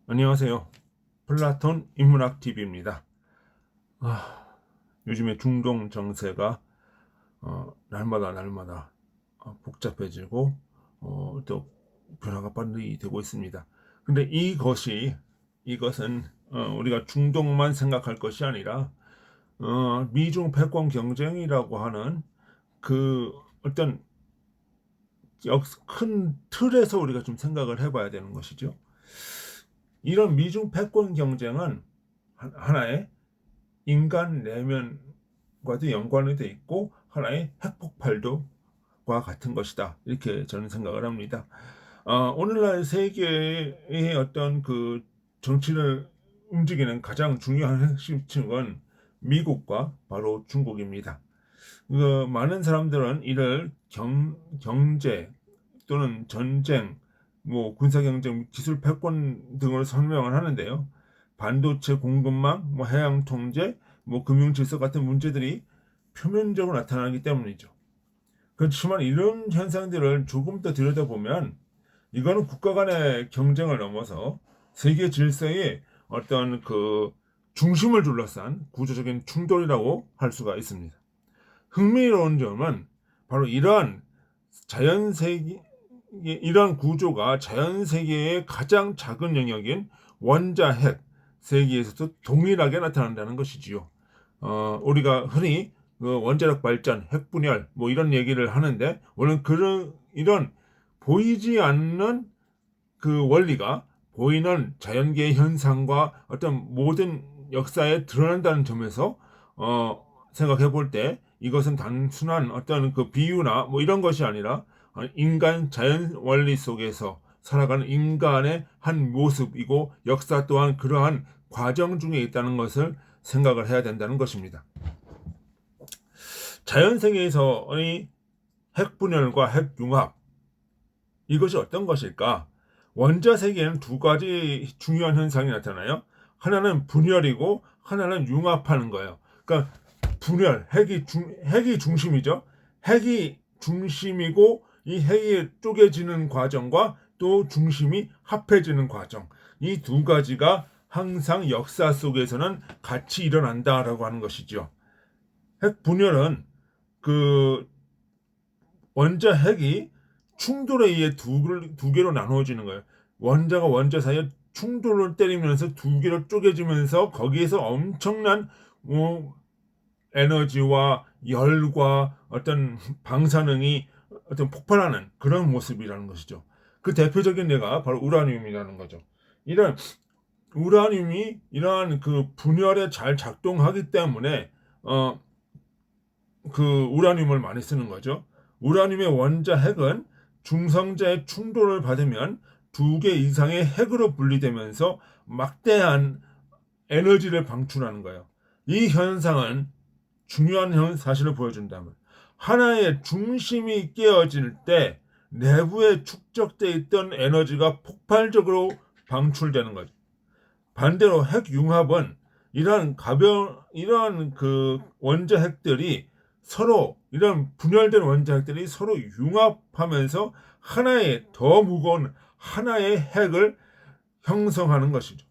안녕하세요. 플라톤 인문학 TV입니다. 요즘에 중동 정세가 날마다 복잡해지고 또 변화가 빨리 되고 있습니다. 근데 이것은 우리가 중동만 생각할 것이 아니라 미중 패권 경쟁이라고 하는 그 어떤 큰 틀에서 우리가 좀 생각을 해봐야 되는 것이죠. 이런 미중 패권 경쟁은 하나의 인간 내면과도 연관이 돼 있고 하나의 핵폭발도과 같은 것이다. 이렇게 저는 생각을 합니다. 오늘날 세계의 어떤 그 정치를 움직이는 가장 중요한 핵심층은 미국과 바로 중국입니다. 많은 사람들은 이를 경제 또는 전쟁, 뭐 군사경쟁, 기술 패권 등을 설명을 하는데요. 반도체 공급망, 뭐 해양 통제, 뭐 금융 질서 같은 문제들이 표면적으로 나타나기 때문이죠. 그렇지만 이런 현상들을 조금 더 들여다보면 이거는 국가 간의 경쟁을 넘어서 세계 질서의 어떤 그 중심을 둘러싼 구조적인 충돌이라고 할 수가 있습니다. 흥미로운 점은 바로 이러한 구조가 자연 세계의 가장 작은 영역인 원자핵 세계에서도 동일하게 나타난다는 것이지요. 우리가 흔히 그 원자력 발전, 핵분열 뭐 이런 얘기를 하는데 원래 이런 보이지 않는 그 원리가 보이는 자연계의 현상과 어떤 모든 역사에 드러난다는 점에서 생각해 볼 때 이것은 단순한 어떤 그 비유나 뭐 이런 것이 아니라 인간 자연 원리 속에서 살아가는 인간의 한 모습이고 역사 또한 그러한 과정 중에 있다는 것을 생각을 해야 된다는 것입니다. 자연 세계에서의 핵분열과 핵융합 이것이 어떤 것일까? 원자 세계에는 두 가지 중요한 현상이 나타나요. 하나는 분열이고 하나는 융합하는 거예요. 그러니까 분열, 핵이 중심이죠. 핵이 중심이고 이 핵이 쪼개지는 과정과 또 중심이 합해지는 과정. 이 두 가지가 항상 역사 속에서는 같이 일어난다라고 하는 것이죠. 핵 분열은 그 원자 핵이 충돌에 의해 두 개로 나누어지는 거예요. 원자가 원자 사이에 충돌을 때리면서 두 개로 쪼개지면서 거기에서 엄청난 뭐 에너지와 열과 어떤 방사능이 어떤 폭발하는 그런 모습이라는 것이죠. 그 대표적인 예가 바로 우라늄이라는 거죠. 이런 우라늄이 이러한 그 분열에 잘 작동하기 때문에 그 우라늄을 많이 쓰는 거죠. 우라늄의 원자 핵은 중성자의 충돌을 받으면 두 개 이상의 핵으로 분리되면서 막대한 에너지를 방출하는 거예요. 이 현상은 중요한 사실을 보여준다면 하나의 중심이 깨어질 때 내부에 축적돼 있던 에너지가 폭발적으로 방출되는 거죠. 반대로 핵융합은 이러한 그 원자핵들이 서로 이런 분열된 원자핵들이 서로 융합하면서 하나의 더 무거운 하나의 핵을 형성하는 것이죠.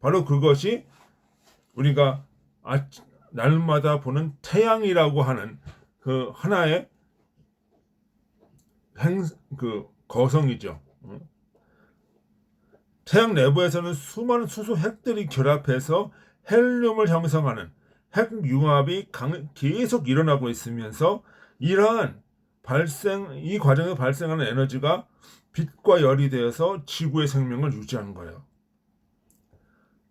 바로 그것이 우리가 날마다 보는 태양이라고 하는 그 하나의 그 거성이죠. 태양 내부에서는 수많은 수소 핵들이 결합해서 헬륨을 형성하는 핵융합이 계속 일어나고 있으면서 이 과정에서 발생하는 에너지가 빛과 열이 되어서 지구의 생명을 유지하는 거예요.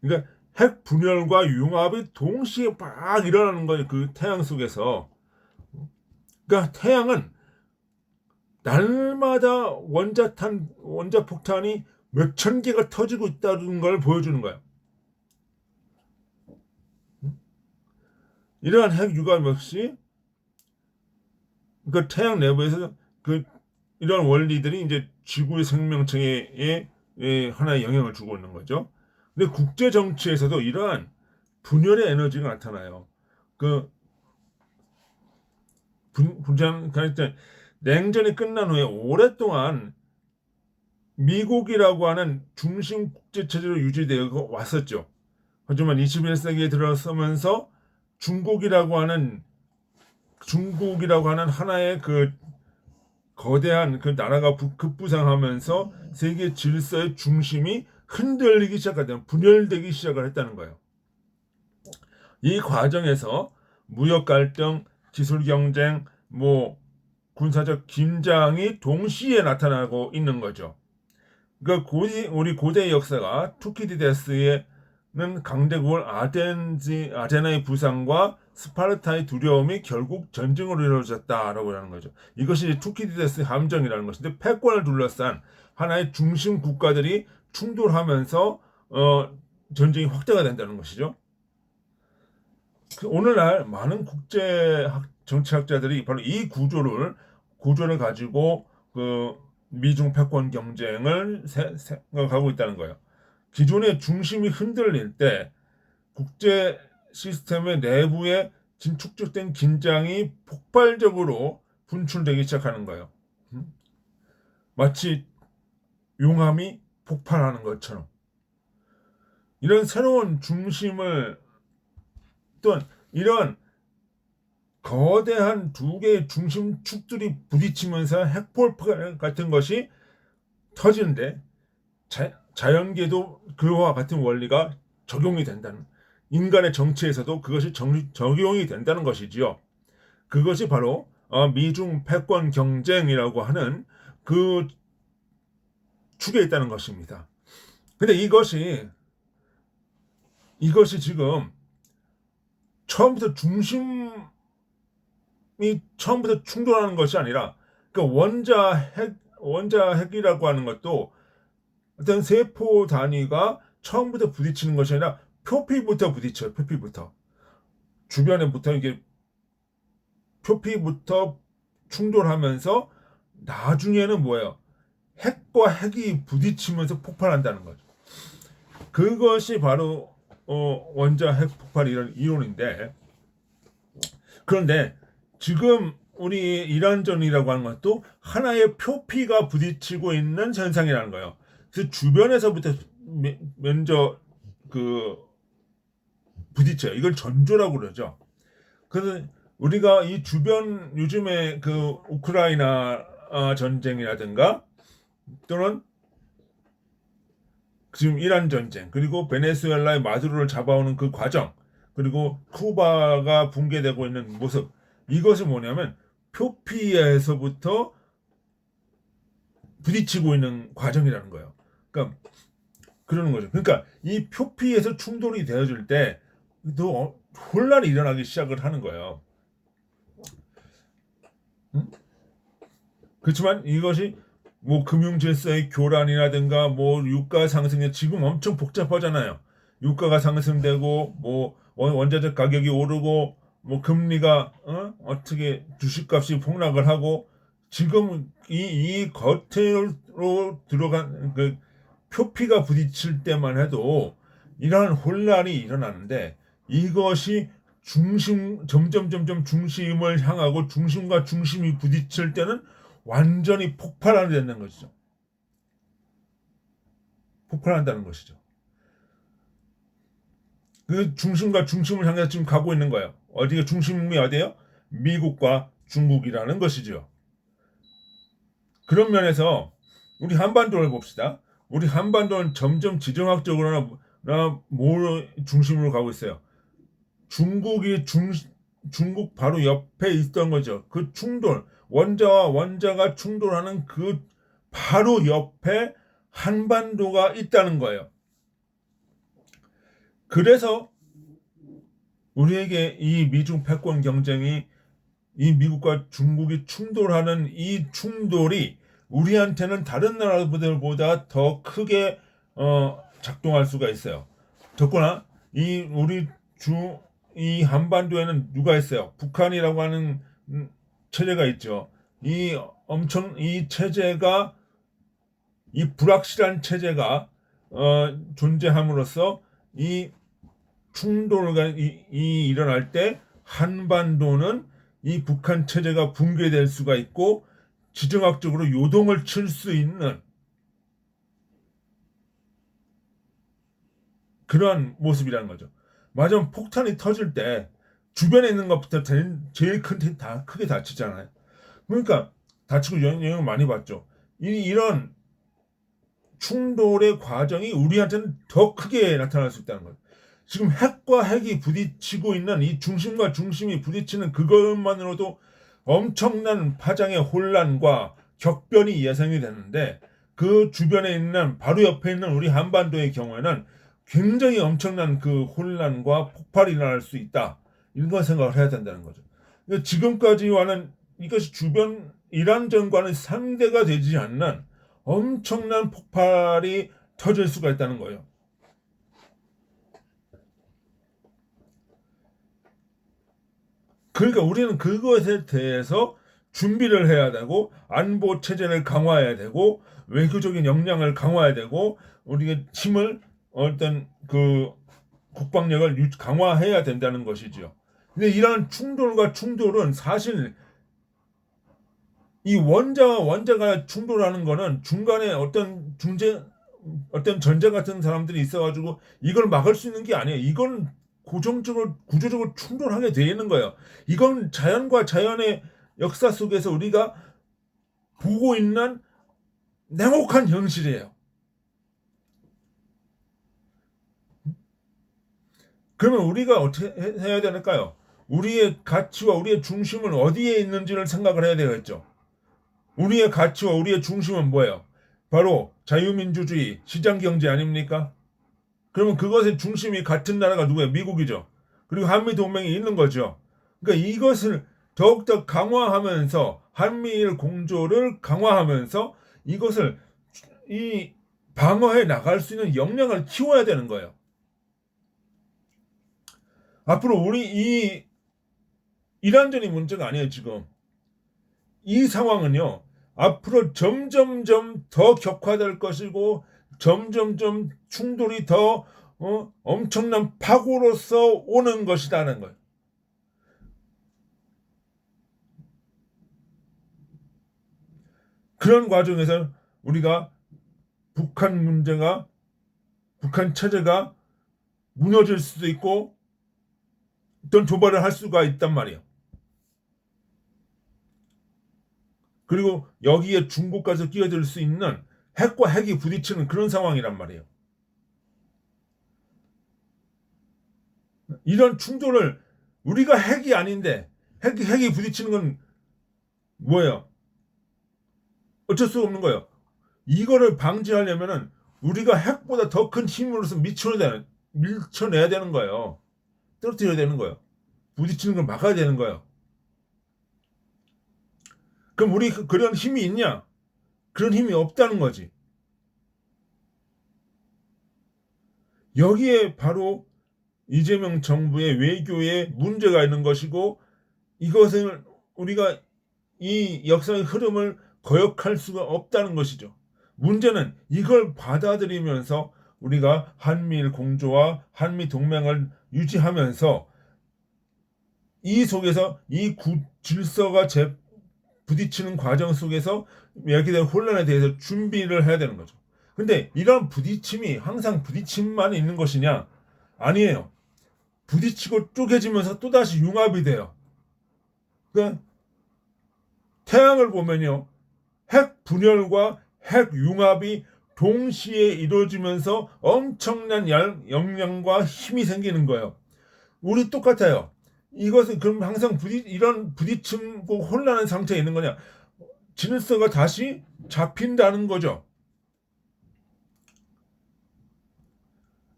그러니까 핵 분열과 융합이 동시에 막 일어나는 거예요. 그 태양 속에서. 그러니까 태양은 날마다 원자폭탄이 몇천 개가 터지고 있다는 걸 보여주는 거예요. 이러한 핵 융합 역시 그 태양 내부에서 그 이런 원리들이 이제 지구의 생명체에 하나의 영향을 주고 있는 거죠. 근데 국제 정치에서도 이러한 분열의 에너지가 나타나요. 그 분장 그러니까 냉전이 끝난 후에 오랫동안 미국이라고 하는 중심 국제 체제로 유지되어 왔었죠. 하지만 21세기에 들어서면서 중국이라고 하는 하나의 그 거대한 그 나라가 급부상하면서 세계 질서의 중심이 흔들리기 시작하던 분열되기 시작을 했다는 거예요. 이 과정에서 무역 갈등, 기술 경쟁, 군사적 긴장이 동시에 나타나고 있는 거죠. 그러니까 우리 고대 역사가 투키디데스는 강대국을 아테나의 부상과 스파르타의 두려움이 결국 전쟁으로 이루어졌다라고 하는 거죠. 이것이 투키디데스 함정이라는 것인데, 패권을 둘러싼 하나의 중심 국가들이 충돌하면서 전쟁이 확대가 된다는 것이죠. 오늘날 많은 국제 정치학자들이 바로 이 구조를 가지고 그 미중 패권 경쟁을 생각하고 있다는 거예요. 기존의 중심이 흔들릴 때 국제 시스템의 내부에 축적된 긴장이 폭발적으로 분출되기 시작하는 거예요. 마치 용암이 폭발하는 것처럼. 이런 새로운 중심을, 또는 이런 거대한 두 개의 중심축들이 부딪히면서 핵폭발 같은 것이 터지는데, 자연계도 그와 같은 원리가 적용이 된다는, 인간의 정치에서도 그것이 적용이 된다는 것이지요. 그것이 바로 미중 패권 경쟁이라고 하는 그 축에 있다는 것입니다. 근데 이것이 지금 처음부터 충돌하는 것이 아니라, 그 원자 핵이라고 하는 것도 어떤 세포 단위가 처음부터 부딪히는 것이 아니라 표피부터 부딪혀요. 표피부터. 주변에부터 이게 표피부터 충돌하면서 나중에는 뭐예요? 핵과 핵이 부딪히면서 폭발한다는 거죠. 그것이 바로 원자 핵 폭발 이론인데, 그런데 지금 우리 이란전이라고 하는 것도 하나의 표피가 부딪히고 있는 현상이라는 거예요. 그래서 주변에서부터 먼저 부딪혀요. 이걸 전조라고 그러죠. 그래서 우리가 이 주변, 요즘에 그 우크라이나 전쟁이라든가, 또는 지금 이란 전쟁, 그리고 베네수엘라의 마두로를 잡아오는 그 과정, 그리고 쿠바가 붕괴되고 있는 모습, 이것이 뭐냐면 표피에서부터 부딪히고 있는 과정이라는 거예요. 그러니까 그러는 거죠. 그러니까 이 표피에서 충돌이 되어질 때 또 혼란이 일어나기 시작을 하는 거예요. 그렇지만 이것이 금융 질서의 교란이라든가 유가 상승에 지금 엄청 복잡하잖아요. 유가가 상승되고 원자재 가격이 오르고 금리가 어떻게 주식값이 폭락을 하고, 지금 이 겉으로 들어간 그 표피가 부딪힐 때만 해도 이러한 혼란이 일어나는데, 이것이 점점 중심을 향하고 중심과 중심이 부딪힐 때는 완전히 폭발하게 되는 것이죠. 폭발한다는 것이죠. 그 중심과 중심을 향해서 지금 가고 있는 거예요. 어디가 중심이 어디예요? 미국과 중국이라는 것이죠. 그런 면에서 우리 한반도를 봅시다. 우리 한반도는 점점 지정학적으로나 중심으로 가고 있어요. 중국 바로 옆에 있던 거죠. 그 충돌, 원자와 원자가 충돌하는 그 바로 옆에 한반도가 있다는 거예요. 그래서 우리에게 이 미중 패권 경쟁이, 이 미국과 중국이 충돌하는 이 충돌이 우리한테는 다른 나라들보다 더 크게 작동할 수가 있어요. 더구나 이 한반도에는 누가 있어요? 북한이라고 하는 체제가 있죠. 이 체제가, 이 불확실한 체제가 존재함으로써 이 충돌이 일어날 때 한반도는 이 북한 체제가 붕괴될 수가 있고 지정학적으로 요동을 칠 수 있는 그러한 모습이라는 거죠. 맞아, 폭탄이 터질 때 주변에 있는 것부터 제일 크게 다치잖아요. 그러니까 다치고 영향을 많이 받죠. 이런 충돌의 과정이 우리한테는 더 크게 나타날 수 있다는 거예요. 지금 핵과 핵이 부딪히고 있는 이 중심과 중심이 부딪히는 그것만으로도 엄청난 파장의 혼란과 격변이 예상이 되는데, 그 주변에 있는 바로 옆에 있는 우리 한반도의 경우에는 굉장히 엄청난 그 혼란과 폭발이 일어날 수 있다. 이런 생각을 해야 된다는 거죠. 지금까지와는 이것이 주변 이란전과는 상대가 되지 않는 엄청난 폭발이 터질 수가 있다는 거예요. 그러니까 우리는 그것에 대해서 준비를 해야 되고, 안보 체제를 강화해야 되고, 외교적인 역량을 강화해야 되고, 우리가 힘을 어떤 그 국방력을 강화해야 된다는 것이죠. 근데 이러한 충돌은 사실 이 원자와 원자가 충돌하는 거는 중간에 어떤 전자 같은 사람들이 있어가지고 이걸 막을 수 있는 게 아니에요. 이건 구조적으로 충돌하게 되어 있는 거예요. 이건 자연과 자연의 역사 속에서 우리가 보고 있는 냉혹한 현실이에요. 그러면 우리가 어떻게 해야 될까요? 우리의 가치와 우리의 중심은 어디에 있는지를 생각을 해야 되겠죠. 우리의 가치와 우리의 중심은 뭐예요? 바로 자유민주주의, 시장경제 아닙니까? 그러면 그것의 중심이 같은 나라가 누구예요? 미국이죠. 그리고 한미동맹이 있는 거죠. 그러니까 이것을 더욱더 강화하면서, 한미일 공조를 강화하면서 이것을 방어해 나갈 수 있는 역량을 키워야 되는 거예요. 앞으로 우리 이란전이 문제가 아니에요, 지금. 이 상황은요, 앞으로 점점점 더 격화될 것이고, 점점점 충돌이 더 엄청난 파고로서 오는 것이라는 거예요. 그런 과정에서 우리가 북한 체제가 무너질 수도 있고, 어떤 도발을 할 수가 있단 말이에요. 그리고 여기에 중국까지 끼어들 수 있는 핵과 핵이 부딪히는 그런 상황이란 말이에요. 이런 충돌을, 우리가 핵이 아닌데 핵이 부딪히는 건 뭐예요? 어쩔 수 없는 거예요. 이거를 방지하려면은 우리가 핵보다 더 큰 힘으로서 밀쳐내야 되는 거예요. 떨어뜨려야 되는 거예요. 부딪히는 걸 막아야 되는 거예요. 그럼 우리 그런 힘이 있냐? 그런 힘이 없다는 거지. 여기에 바로 이재명 정부의 외교에 문제가 있는 것이고, 이것을 우리가 이 역사의 흐름을 거역할 수가 없다는 것이죠. 문제는 이걸 받아들이면서 우리가 한미일 공조와 한미 동맹을 유지하면서 이 속에서 질서가 부딪히는 과정 속에서 이렇게 혼란에 대해서 준비를 해야 되는 거죠. 근데 이런 부딪힘이 항상 부딪힘만 있는 것이냐? 아니에요. 부딪히고 쪼개지면서 또다시 융합이 돼요. 그러니까 태양을 보면요, 핵 분열과 핵 융합이 동시에 이루어지면서 엄청난 역량과 힘이 생기는 거예요. 우리 똑같아요. 이것은 그럼 항상 이런 부딪힘고 혼란한 상태에 있는 거냐? 질서가 다시 잡힌다는 거죠.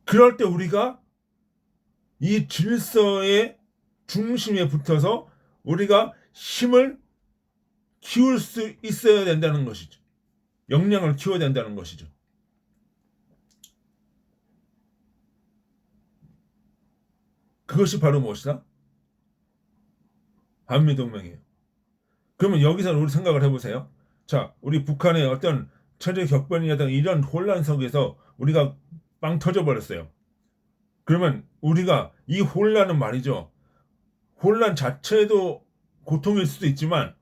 그럴 때 우리가 이 질서의 중심에 붙어서 우리가 힘을 키울 수 있어야 된다는 것이죠. 역량을 키워야 된다는 것이죠. 그것이 바로 무엇이다? 한미동맹이에요. 그러면 여기서 우리 생각을 해보세요. 자, 우리 북한의 어떤 체제 격변이라든가 이런 혼란 속에서 우리가 빵 터져버렸어요. 그러면 우리가 이 혼란은 말이죠. 혼란 자체도 고통일 수도 있지만,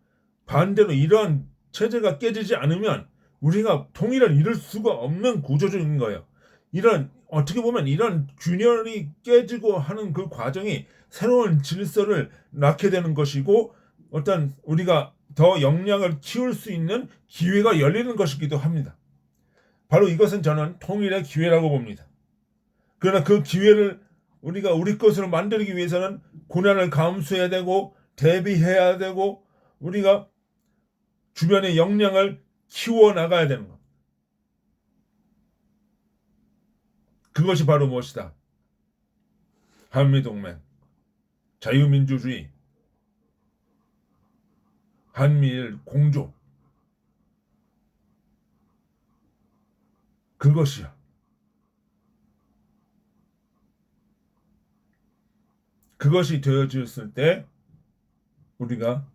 반대로 이러한 체제가 깨지지 않으면 우리가 통일을 이룰 수가 없는 구조적인 거예요. 이런 어떻게 보면 이런 균열이 깨지고 하는 그 과정이 새로운 질서를 낳게 되는 것이고 어떤 우리가 더 역량을 키울 수 있는 기회가 열리는 것이기도 합니다. 바로 이것은 저는 통일의 기회라고 봅니다. 그러나 그 기회를 우리가 우리 것으로 만들기 위해서는 고난을 감수해야 되고 대비해야 되고 우리가 주변의 역량을 키워 나가야 되는 것. 그것이 바로 무엇이다? 한미동맹, 자유민주주의, 한미일 공조. 그것이야. 그것이 되어졌을 때 우리가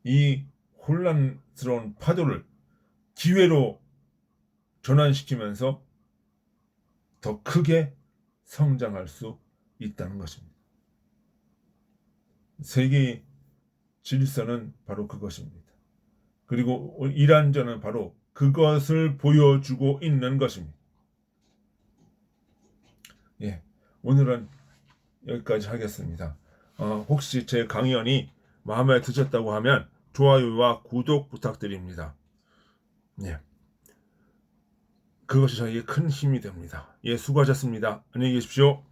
이 혼란스러운 파도를 기회로 전환시키면서 더 크게 성장할 수 있다는 것입니다. 세계 질서는 바로 그것입니다. 그리고 이란전은 바로 그것을 보여주고 있는 것입니다. 예, 오늘은 여기까지 하겠습니다. 혹시 제 강연이 마음에 드셨다고 하면 좋아요와 구독 부탁드립니다. 예, 그것이 저에게 큰 힘이 됩니다. 예, 수고하셨습니다. 안녕히 계십시오.